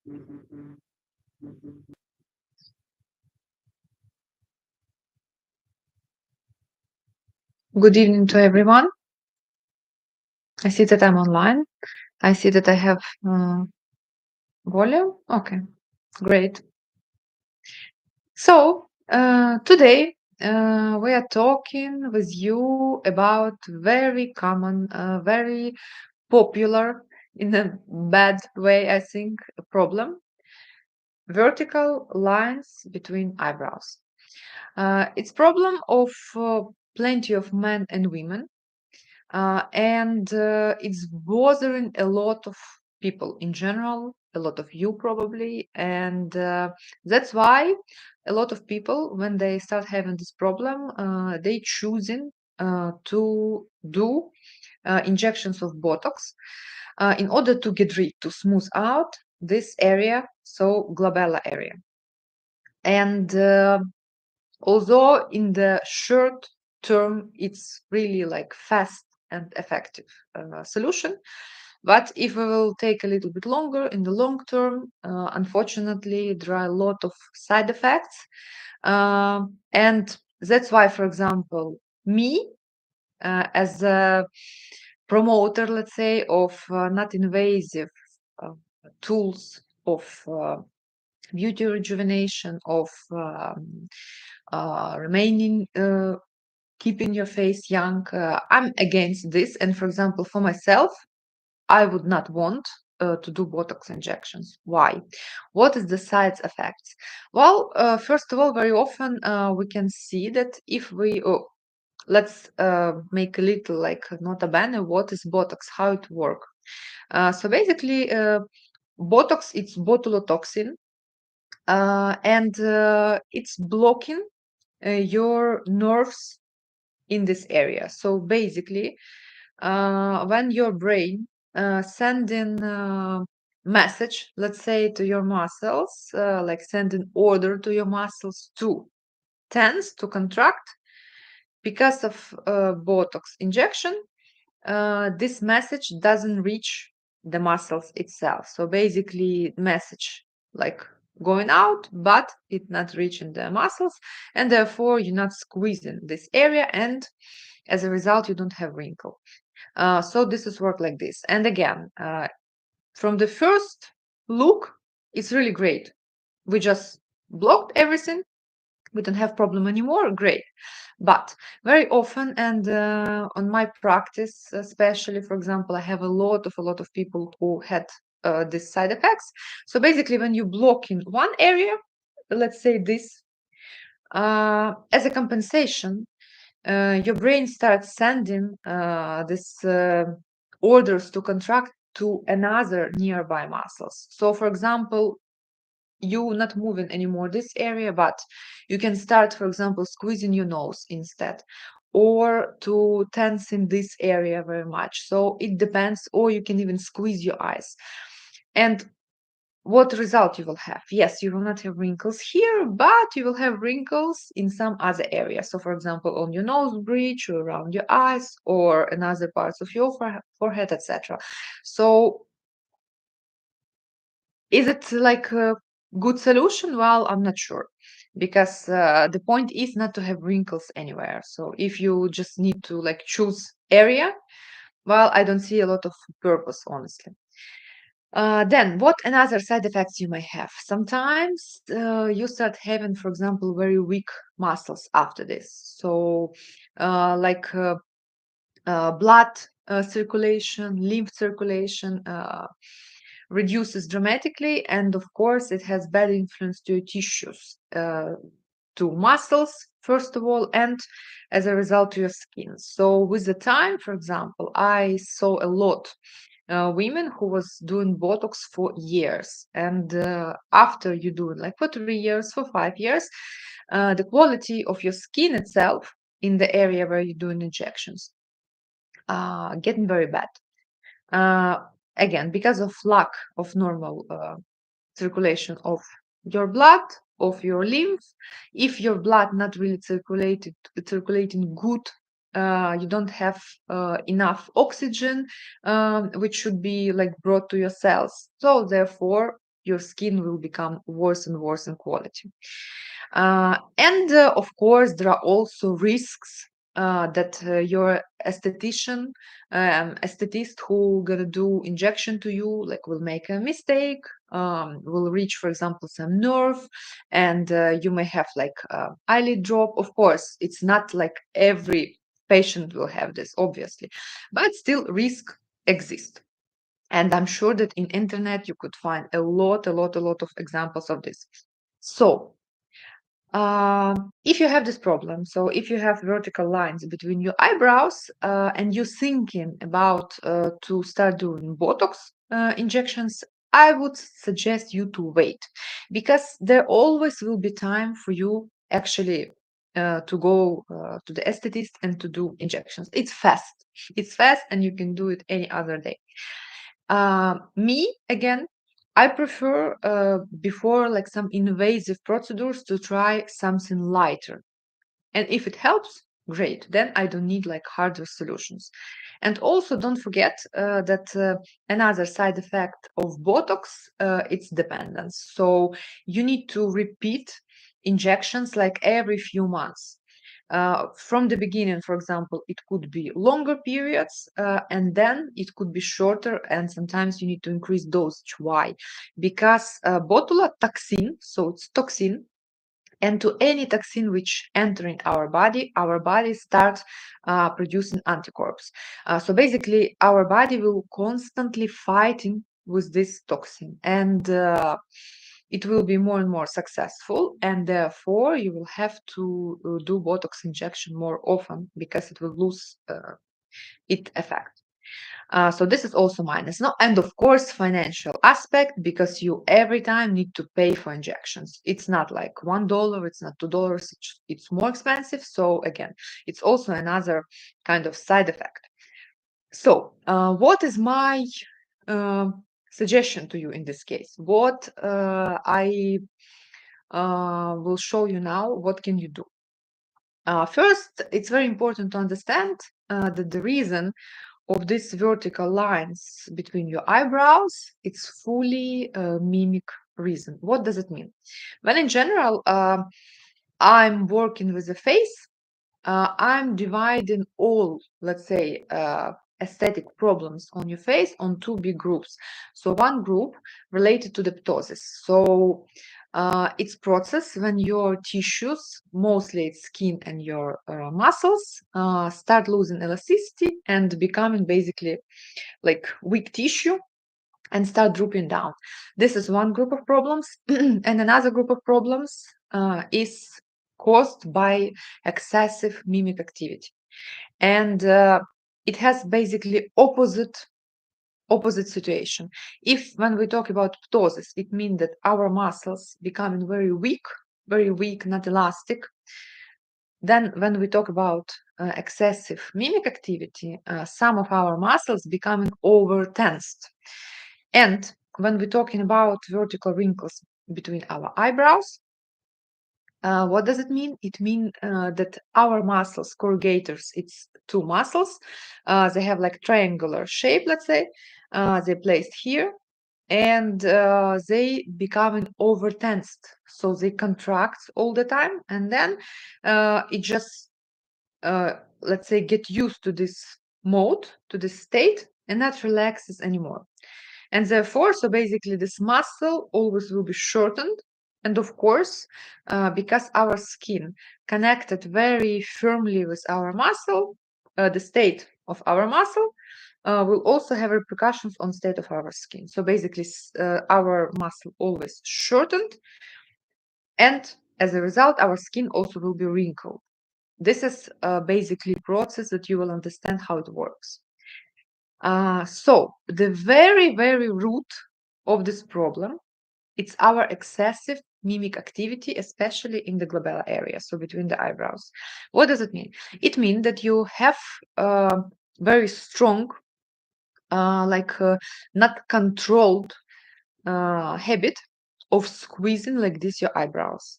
Good evening to everyone. I see that I'm online. I see that I have volume. Okay, great. So today we are talking with you about very common, very popular, in a bad way, I think, problem: vertical lines between eyebrows. It's problem of plenty of men and women. And it's bothering a lot of people in general, a lot of you probably, and that's why a lot of people, when they start having this problem, they choosing to do injections of Botox in order to get rid, to smooth out this area, so glabella area. And although in the short term it's really like fast and effective solution, but if we will take a little bit longer in the long term, unfortunately there are a lot of side effects. And that's why, for example, me, as a promoter, let's say, of not invasive uh, tools of beauty rejuvenation, of remaining keeping your face young, I'm against this. And for example, for myself, I would not want to do Botox injections. Why? What is the side effects? Well, first of all, very often we can see that if we let's make a little like nota bene, what is Botox, how it works. So basically, Botox, it's botulotoxin, and it's blocking your nerves in this area. So basically, when your brain sending message, let's say, to your muscles, like sending order to your muscles to tense, to contract, because of Botox injection, this message doesn't reach the muscles itself. So basically, message like going out, but it not reaching the muscles, and therefore you're not squeezing this area, and as a result, you don't have wrinkle. So this is work like this. And again, from the first look, it's really great. We just blocked everything. We don't have problem anymore. Great. But very often, and on my practice, especially, for example, I have a lot of people who had these side effects. So basically, when you block in one area, let's say this, as a compensation, your brain starts sending this orders to contract to another nearby muscles. So, for example, you not moving anymore this area, but you can start, for example, squeezing your nose instead, or to tensing this area very much. So it depends, or you can even squeeze your eyes. And what result you will have? Yes, you will not have wrinkles here, but you will have wrinkles in some other areas. So, for example, on your nose bridge, or around your eyes, or in other parts of your forehead, etc. So, is it like a good solution? Well, I'm not sure, because the point is not to have wrinkles anywhere. So, if you just need to like choose area, well, I don't see a lot of purpose, honestly. Then, what another side effects you may have? Sometimes you start having, for example, very weak muscles after this. So, like blood circulation, lymph circulation reduces dramatically, and of course, it has bad influence to your tissues, to muscles, first of all, and as a result, to your skin. So, with the time, for example, I saw a lot women who was doing Botox for years. And after you do it like for 3 years, for 5 years, the quality of your skin itself in the area where you're doing injections getting very bad. Uh, Again, because of lack of normal circulation of your blood, of your lymph. If your blood not really circulating good, you don't have enough oxygen, which should be like brought to your cells. So therefore, your skin will become worse and worse in quality. And of course, there are also risks that your esthetist who gonna do injection to you, like will make a mistake, will reach, for example, some nerve, and you may have like eyelid drop. Of course, it's not like every patient will have this, obviously, but still risk exists. And I'm sure that in internet you could find a lot of examples of this. So if you have this problem, so if you have vertical lines between your eyebrows and you're thinking about to start doing Botox injections, I would suggest you to wait, because there always will be time for you actually to go to the esthetist and to do injections. It's fast. It's fast and you can do it any other day. Me, again, I prefer before like some invasive procedures to try something lighter. And if it helps, great. Then I don't need like harder solutions. And also don't forget that another side effect of Botox, it's dependence. So you need to repeat injections like every few months. From the beginning, for example, it could be longer periods, and then it could be shorter, and sometimes you need to increase dosage. Why? Because botulinum toxin, so it's toxin, and to any toxin which entering our body starts producing anticorps. So basically, our body will constantly fighting with this toxin, and it will be more and more successful, and therefore you will have to do Botox injection more often because it will lose its effect. So this is also minus. No, and of course, financial aspect, because you every time need to pay for injections. It's not like $1, it's not $2, it's more expensive. So again, it's also another kind of side effect. So what is my suggestion to you in this case? What I will show you now, what can you do? First, it's very important to understand that the reason of these vertical lines between your eyebrows, it's fully mimic reason. What does it mean? Well, in general, I'm working with the face. I'm dividing all, let's say, aesthetic problems on your face on two big groups. So one group related to the ptosis. So it's process when your tissues, mostly it's skin and your muscles, start losing elasticity and becoming basically like weak tissue and start drooping down. This is one group of problems. And another group of problems is caused by excessive mimic activity. And it has basically opposite situation. If when we talk about ptosis, it means that our muscles becoming very weak, not elastic. Then when we talk about excessive mimic activity, some of our muscles becoming over tensed. And when we're talking about vertical wrinkles between our eyebrows, what does it mean? It means that our muscles, corrugators, it's two muscles. They have like triangular shape, let's say. They're placed here, and they becoming over tensed. So they contract all the time, and then it just let's say get used to this mode, to this state, and not relaxes anymore. And therefore, so basically this muscle always will be shortened. And of course, because our skin connected very firmly with our muscle, the state of our muscle will also have repercussions on state of our skin. So basically, our muscle always shortened, and as a result, our skin also will be wrinkled. This is basically process that you will understand how it works. So the very root of this problem, it's our excessive mimic activity, especially in the glabella area, so between the eyebrows. What does it mean? It means that you have very strong, not controlled habit of squeezing like this your eyebrows.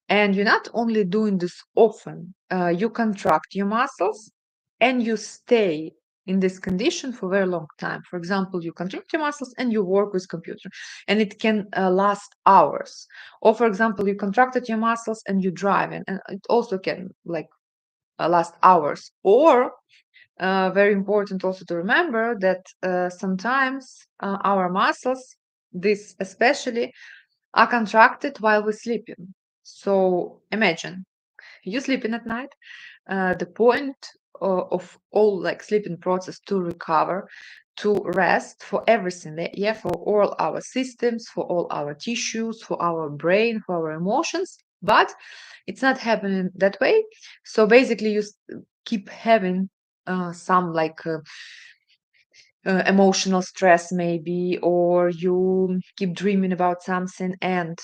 And you're not only doing this often, you contract your muscles and you stay in this condition for a very long time. For example, you contract your muscles and you work with computer, and it can last hours. Or for example, you contracted your muscles and you drive, and it also can like last hours. Or very important also to remember that sometimes our muscles, this especially, are contracted while we're sleeping. So imagine you sleeping at night. The point of all like sleeping process to recover, to rest for everything, yeah, for all our systems, for all our tissues, for our brain, for our emotions. But it's not happening that way. So basically, you keep having some like emotional stress maybe, or you keep dreaming about something, and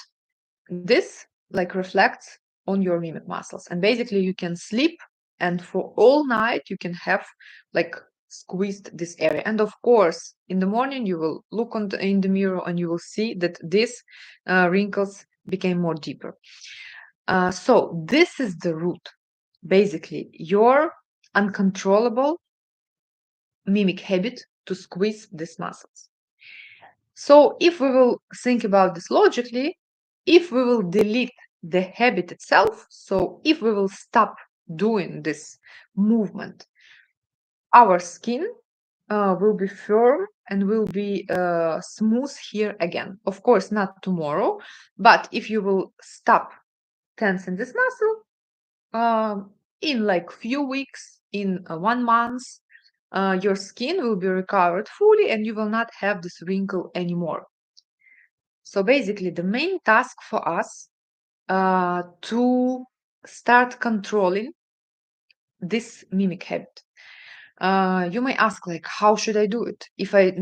this like reflects on your mimic muscles, and basically you can sleep and for all night you can have like squeezed this area. And of course in the morning you will look in the mirror and you will see that these wrinkles became more deeper. So this is the root, basically your uncontrollable mimic habit to squeeze these muscles. So if we will think about this logically, if we will delete the habit itself, so if we will stop doing this movement, our skin will be firm and will be smooth here again. Of course, not tomorrow, but if you will stop tensing this muscle, in like few weeks, in 1 month, your skin will be recovered fully and you will not have this wrinkle anymore. So basically, the main task for us to start controlling this mimic habit. You may ask, like, how should I do it? If I'm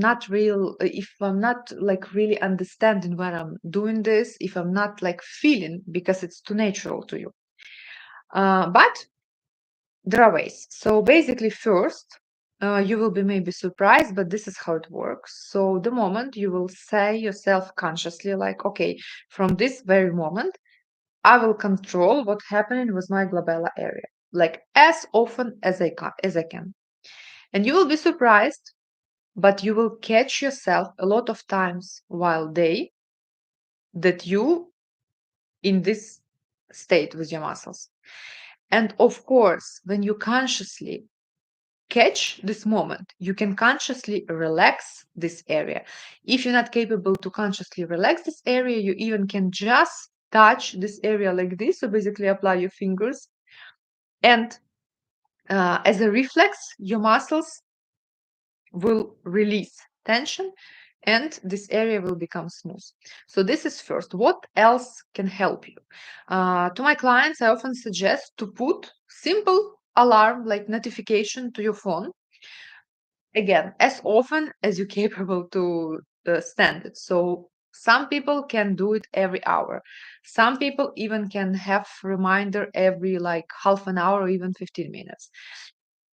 not like really understanding when I'm doing this, if I'm not like feeling because it's too natural to you. But there are ways. So basically, first, you will be maybe surprised, but this is how it works. So the moment you will say yourself consciously, like, okay, from this very moment, I will control what's happening with my glabella area, like as often as I can. And you will be surprised, but you will catch yourself a lot of times while day that you in this state with your muscles. And of course, when you consciously catch this moment, you can consciously relax this area. If you're not capable to consciously relax this area, you even can just touch this area like this. So basically apply your fingers, and as a reflex, your muscles will release tension and this area will become smooth. So this is first. What else can help you? To my clients, I often suggest to put simple alarm like notification to your phone, again, as often as you're capable to stand it. So some people can do it every hour. Some people even can have reminder every like half an hour or even 15 minutes.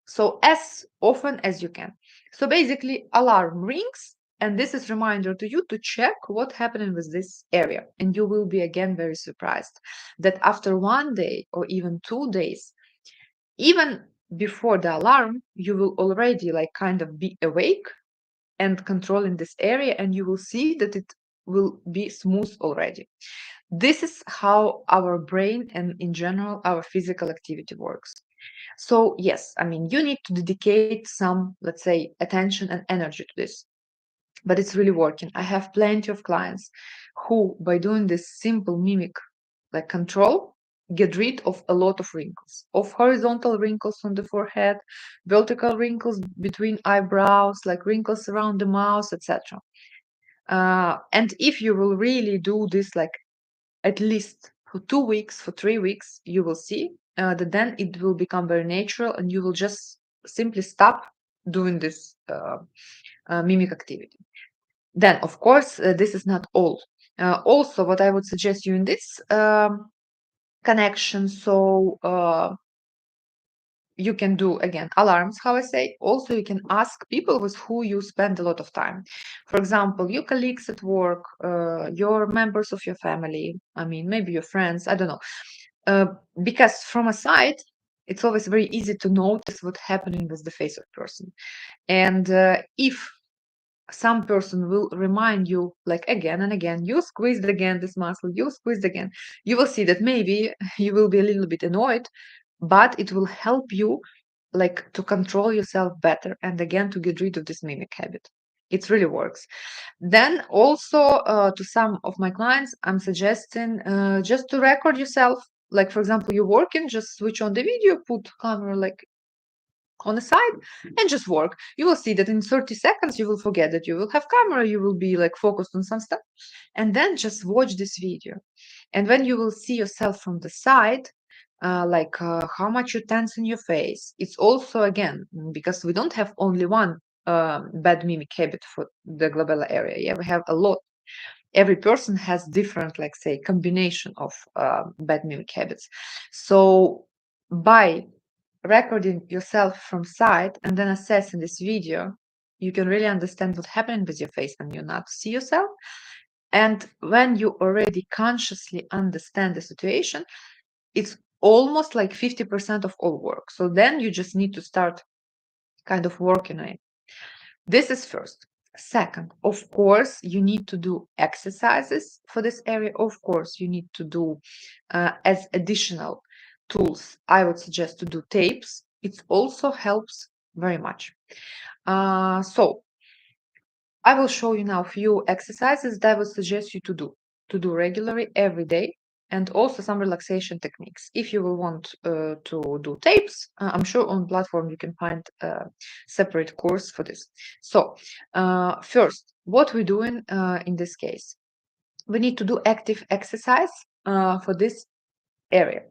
So as often as you can. So basically alarm rings and this is reminder to you to check what happening with this area. And you will be again very surprised that after 1 day or even 2 days, even before the alarm, you will already like kind of be awake and controlling this area, and you will see that it will be smooth already. This is how our brain and in general our physical activity works. So yes, I mean, you need to dedicate some, let's say, attention and energy to this, but it's really working. I have plenty of clients who, by doing this simple mimic like control, get rid of a lot of wrinkles, of horizontal wrinkles on the forehead, vertical wrinkles between eyebrows, like wrinkles around the mouth, etc. And if you will really do this like at least for 2 weeks, for 3 weeks, you will see that then it will become very natural and you will just simply stop doing this mimic activity. Then, of course, this is not all. Also, what I would suggest you in this connection, so you can do again alarms, how I say. Also, you can ask people with who you spend a lot of time. For example, your colleagues at work, your members of your family, I mean, maybe your friends, I don't know. Because from a side, it's always very easy to notice what's happening with the face of person. And if some person will remind you like again and again, you squeezed again this muscle, you squeezed again, you will see that maybe you will be a little bit annoyed, but it will help you like to control yourself better and again to get rid of this mimic habit. It really works. Then also to some of my clients, I'm suggesting just to record yourself. Like for example, you're working, just switch on the video, put camera like on the side and just work. You will see that in 30 seconds you will forget that you will have camera, you will be like focused on some stuff, and then just watch this video. And when you will see yourself from the side, how much you tense in your face, it's also again because we don't have only one bad mimic habit for the glabella area. Yeah, we have a lot. Every person has different, like say, combination of bad mimic habits. So by recording yourself from side and then assessing this video, you can really understand what's happening with your face when you not see yourself. And when you already consciously understand the situation, it's almost like 50% of all work. So then you just need to start kind of working on it. This is first. Second, of course, you need to do exercises for this area. Of course, you need to do as additional tools. I would suggest to do tapes. It also helps very much. So I will show you now a few exercises that I would suggest you to do regularly every day, and also some relaxation techniques. If you will want to do tapes, I'm sure on platform you can find a separate course for this. So first, what we're doing in this case, we need to do active exercise for this area.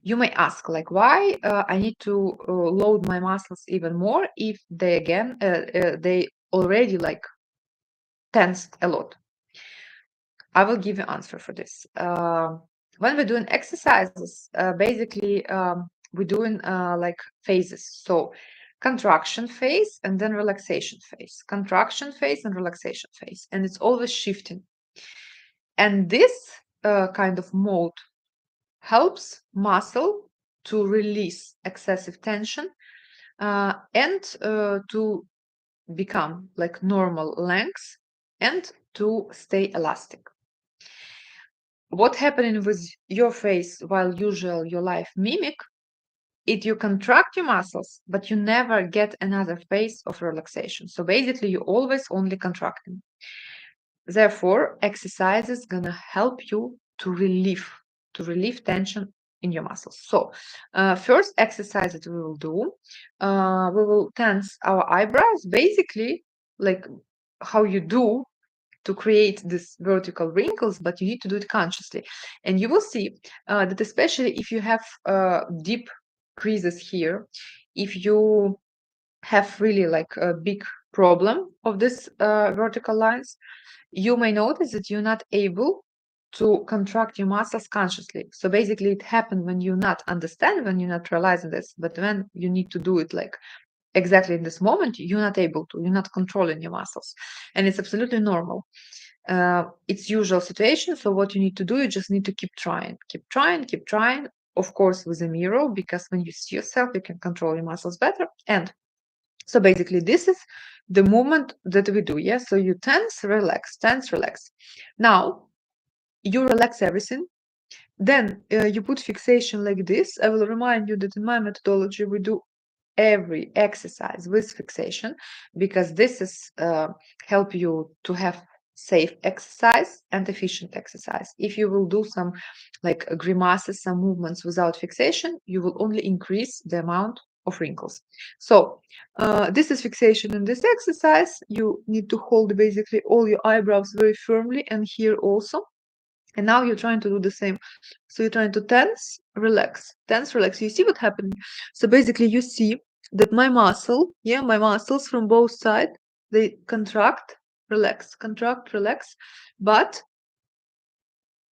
You may ask, like, why I need to load my muscles even more if they already like tensed a lot. I will give you answer for this. When we're doing exercises, basically we're doing like phases. So contraction phase and then relaxation phase, contraction phase and relaxation phase, and it's always shifting. And this kind of mode helps muscle to release excessive tension and to become like normal length and to stay elastic. What happening with your face while usual your life mimic, it you contract your muscles, but you never get another phase of relaxation. So basically you always only contracting. Therefore, exercise is gonna help you to relieve tension in your muscles. So first exercise that we will do, we will tense our eyebrows, basically like how you do to create this vertical wrinkles, but you need to do it consciously. And you will see that especially if you have deep creases here, if you have really like a big problem of this vertical lines, you may notice that you're not able to contract your muscles consciously. So basically it happens when you not understand, when you're not realizing this, but when you need to do it like exactly in this moment, you're not able to, you're not controlling your muscles. And it's absolutely normal. It's usual situation. So what you need to do, you just need to keep trying, keep trying, keep trying. Of course, with a mirror, because when you see yourself, you can control your muscles better. And so basically, this is the movement that we do. Yeah. So you tense, relax, tense, relax. Now you relax everything. Then you put fixation like this. I will remind you that in my methodology, we do every exercise with fixation because this is help you to have safe exercise and efficient exercise. If you will do some like grimaces, some movements without fixation, you will only increase the amount of wrinkles. So this is fixation in this exercise. You need to hold basically all your eyebrows very firmly and here also. And now you're trying to do the same. So you're trying to tense, relax, tense, relax. You see what happened? So basically you see that my muscles from both sides, they contract, relax. But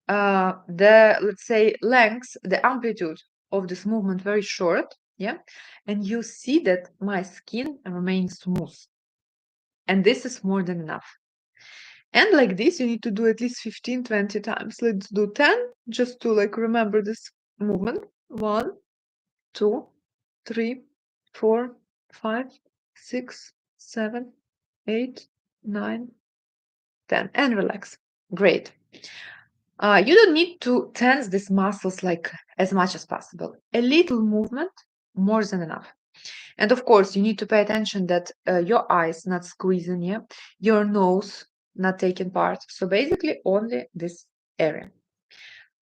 let's say length, the amplitude of this movement very short. Yeah. And you see that my skin remains smooth. And this is more than enough. And like this, you need to do at least 15, 20 times. Let's do 10 just to like remember this movement. 1, 2, 3, 4, 5, 6, 7, 8, 9, 10, and relax. Great. You don't need to tense these muscles like as much as possible. A little movement, more than enough. And of course, you need to pay attention that your eyes not squeezing, yeah, your nose not taking part. So basically, only this area.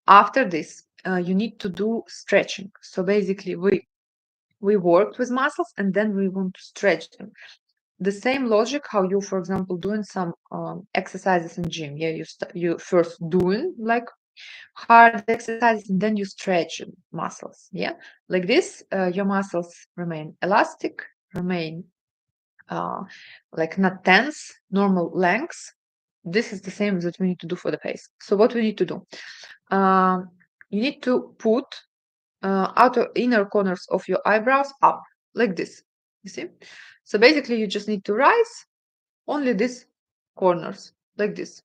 After this, you need to do stretching. So basically, we worked with muscles and then we want to stretch them. The same logic how you, for example, doing some exercises in gym. Yeah, you first doing like hard exercises and then you stretch muscles. Yeah, like this, your muscles remain elastic, remain like not tense, normal lengths. This is the same that we need to do for the face. So what we need to do? You need to put outer inner corners of your eyebrows up like this. You see? So basically, you just need to rise only these corners like this.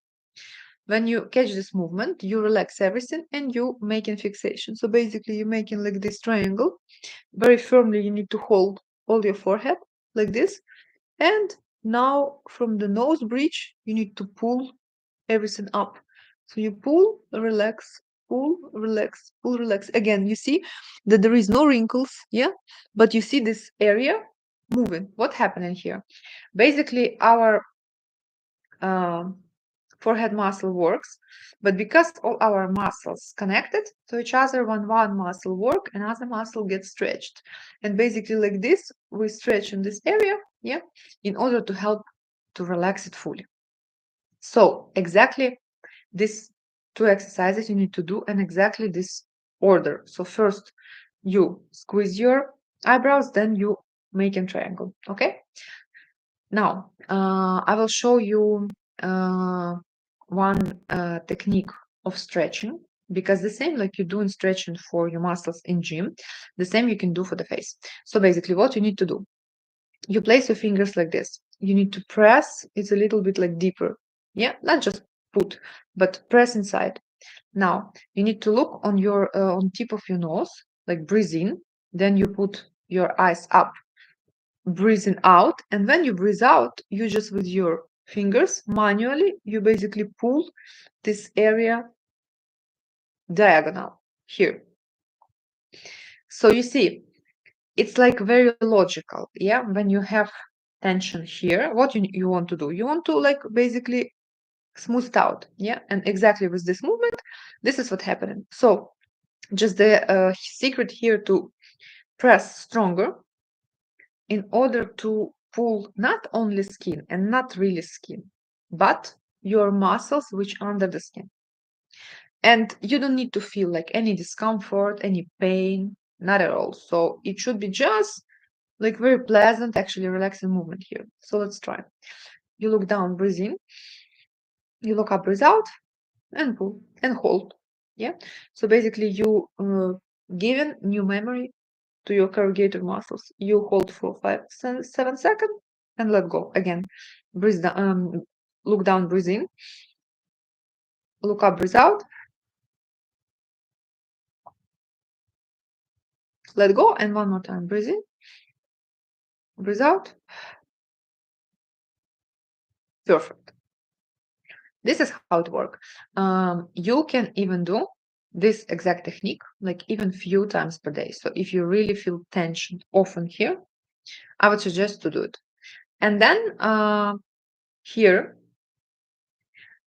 When you catch this movement, you relax everything and you making fixation. So basically, you're making like this triangle. Very firmly, you need to hold all your forehead like this. And now from the nose bridge, you need to pull everything up. So you pull, relax, pull, relax, pull, relax. Again, you see that there is no wrinkles, yeah? But you see this area moving. What happening here? Basically, our forehead muscle works, but because all our muscles connected to each other, when one muscle work, another muscle gets stretched. And basically like this, we stretch in this area, yeah, in order to help to relax it fully. So exactly these two exercises you need to do in exactly this order. So first you squeeze your eyebrows, then you make a triangle, okay? Now, I will show you one technique of stretching, because the same like you do in stretching for your muscles in gym, the same you can do for the face. So basically what you need to do, you place your fingers like this. You need to press, it's a little bit like deeper. Yeah, not just put, but press inside. Now, you need to look on your on tip of your nose, like breathe in, then you put your eyes up, breathing out, and when you breathe out, you just with your fingers manually you basically pull this area diagonal here. So you see it's like very logical, yeah. When you have tension here, what you want to do, you want to like basically smooth it out, yeah. And exactly with this movement, this is what happening. So just the secret here to press stronger in order to pull not only skin and not really skin, but your muscles which under the skin. And you don't need to feel like any discomfort, any pain, not at all. So it should be just like very pleasant, actually relaxing movement here. So let's try. You look down, breathe in. You look up, breathe out, and pull and hold. Yeah. So basically, you given new memory to your corrugator muscles. You hold for 7 seconds and let go. Again, breathe down, look down, breathe in. Look up, breathe out. Let go, and one more time, breathe in. Breathe out. Perfect. This is how it works. You can even do this exact technique like even few times per day. So if you really feel tension often here, I would suggest to do it. And then here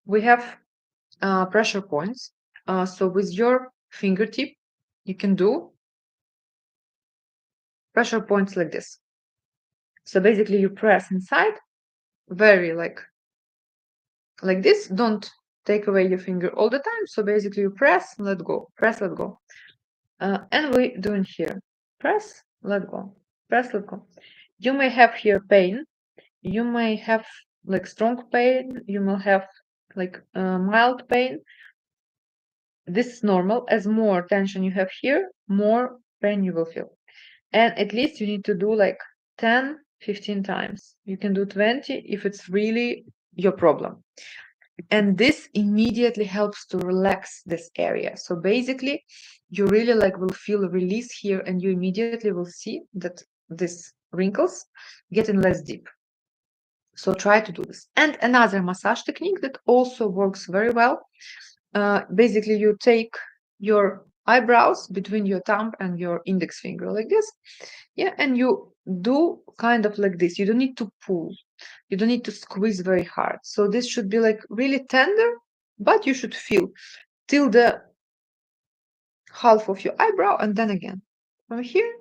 we have pressure points. So with your fingertip, you can do pressure points like this. So basically you press inside very like this. Don't take away your finger all the time. So basically you press, let go, press, let go. And we're doing here. Press, let go, press, let go. You may have here pain. You may have like strong pain. You may have like mild pain. This is normal. As more tension you have here, more pain you will feel. And at least you need to do like 10, 15 times. You can do 20 if it's really your problem. And this immediately helps to relax this area. So basically, you really like will feel a release here, and you immediately will see that these wrinkles getting less deep. So try to do this. And another massage technique that also works very well. Basically, you take your eyebrows between your thumb and your index finger like this. Yeah, and you do kind of like this. You don't need to pull. You don't need to squeeze very hard. So this should be like really tender, but you should feel till the half of your eyebrow and then again from here.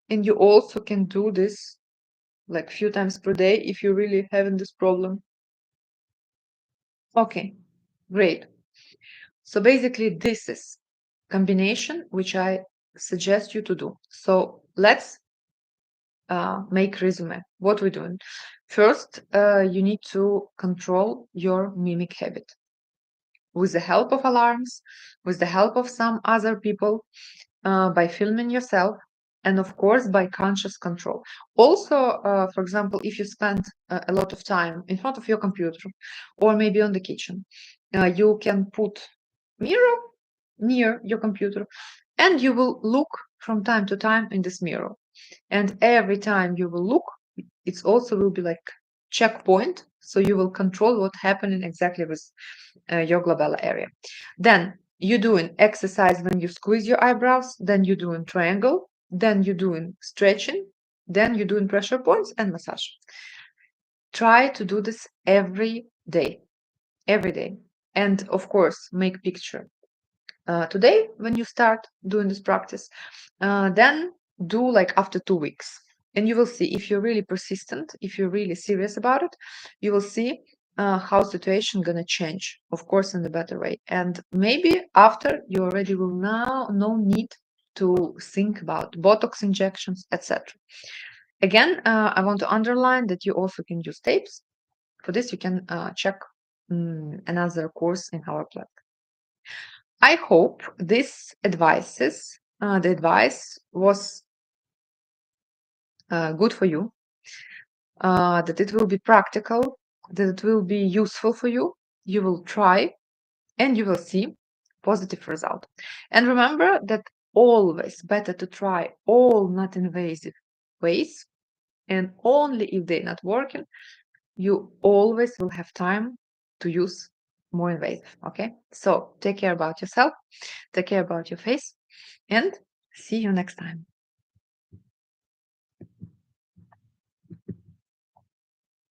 And you also can do this like few times per day if you're really having this problem. Okay, great. So basically this is combination which I suggest you to do. So let's make resume. What we're doing. First, you need to control your mimic habit with the help of alarms, with the help of some other people, by filming yourself, and of course by conscious control. Also, for example, if you spend a lot of time in front of your computer or maybe on the kitchen, you can put mirror near your computer and you will look from time to time in this mirror. And every time you will look, it also will be like checkpoint. So you will control what happening exactly with your glabella area. Then you doing exercise when you squeeze your eyebrows, then you doing triangle, then you doing stretching, then you doing pressure points and massage. Try to do this every day. And of course, make picture. Today, when you start doing this practice, then do like after 2 weeks. And you will see if you're really persistent, if you're really serious about it, you will see how situation gonna change, of course, in the better way. And maybe after you already will now no need to think about Botox injections, etc. Again, I want to underline that you also can use tapes. For this, you can check another course in our platform. I hope this the advice was good for you, that it will be practical, that it will be useful for you. You will try and you will see positive result. And remember that always better to try all not invasive ways, and only if they're not working, you always will have time to use more invasive. Okay, so take care about yourself, take care about your face, and see you next time.